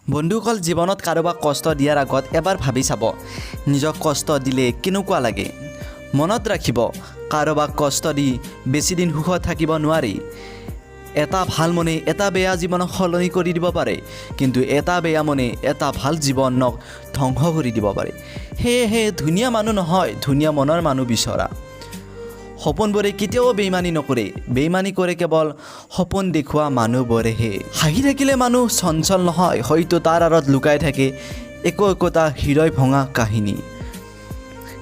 বন্ধুসকল, জীৱনত কাৰোবাক কষ্ট দিয়াৰ আগত এবাৰ ভাবি চাব, নিজক কষ্ট দিলে কেনেকুৱা লাগে। মনত ৰাখিব, কাৰোবাক কষ্ট দি বেছি দিন সুখত থাকিব নোৱাৰি। এটা ভাল মনে এটা বেয়া জীৱনক সলনি কৰি দিব পাৰে, কিন্তু এটা বেয়া মনে এটা ভাল জীৱনক ধ্বংস কৰি দিব পাৰে। সেয়েহে ধুনীয়া মানুহ নহয়, ধুনীয়া মনৰ মানুহ বিচৰা। সপোনবোৰে কেতিয়াও বেইমানি নকৰে, বেইমানি কৰে কেৱল সপোন দেখুওৱা মানুহবোৰেহে। হাঁহি থাকিলে মানুহ চঞ্চল নহয়, হয়তো তাৰ আঁৰত লুকাই থাকে একোটা হৃদয় ভঙা কাহিনী।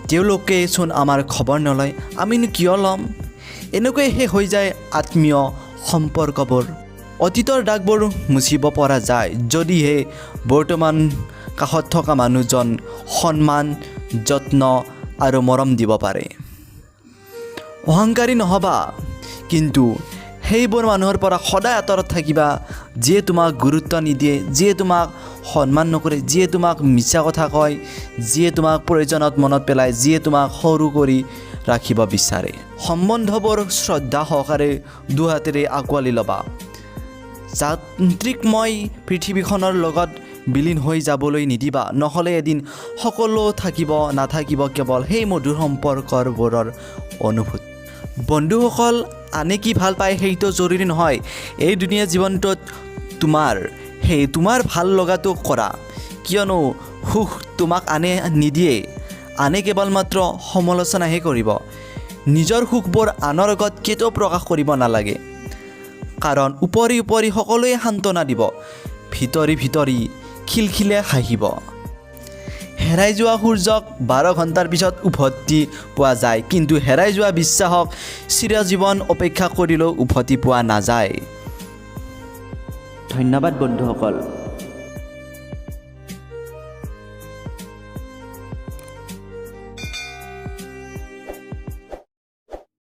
তেওঁলোকে চোন আমাৰ খবৰ নলয়, আমিনো কিয় ল'ম? এনেকৈহে হৈ যায় আত্মীয় সম্পৰ্কবোৰ। অতীতৰ দাগবোৰ মুচিব পৰা যায় যদিহে বৰ্তমান কাষত থকা মানুহজন সন্মান, যত্ন আৰু মৰম দিব পাৰে। অহংকাৰী নহবা, কিন্তু সেইবোৰ মানুহৰ পৰা সদায় আঁতৰত থাকিবা, যিয়ে তোমাক গুৰুত্ব নিদিয়ে, যিয়ে তোমাক সন্মান নকৰে, যিয়ে তোমাক মিছা কথা কয়, যিয়ে তোমাক প্ৰয়োজনত মনত পেলায়, যিয়ে তোমাক সৰু কৰি ৰাখিব বিচাৰে। সম্বন্ধবোৰ শ্ৰদ্ধা সহকাৰে দুহাতেৰে আঁকোৱালি ল'বা। যান্ত্ৰিকময় পৃথিৱীখনৰ লগত বিলীন হৈ যাবলৈ নিদিবা, নহ'লে এদিন সকলো নাথাকিব কেৱল সেই মধুৰ সম্পৰ্কবোৰৰ অনুভূতি। বন্ধুসকল, আনে কি ভাল পায় সেইটো জৰুৰী নহয়। এই দুনীয়া জীৱনটোত তোমাৰ ভাল লগাটো কৰা, কিয়নো সুখ তোমাক আনে নিদিয়ে, আনে কেৱল মাত্ৰ সমালোচনাহে কৰিব। নিজৰ সুখবোৰ আনৰ আগত কেতিয়াও প্ৰকাশ কৰিব নালাগে, কাৰণ উপৰি সকলোৱে সান্তনা দিব, ভিতৰি খিলখিলে হাঁহিব। হেৰাই যোৱা সূৰ্যক 12 ঘণ্টাৰ পিছত উভতি পোৱা যায়, কিন্তু হেৰাই যোৱা বিশ্বাসক চিৰজীৱন অপেক্ষা কৰিলেও উভতি পোৱা নাযায়। ধন্যবাদ বন্ধুসকল।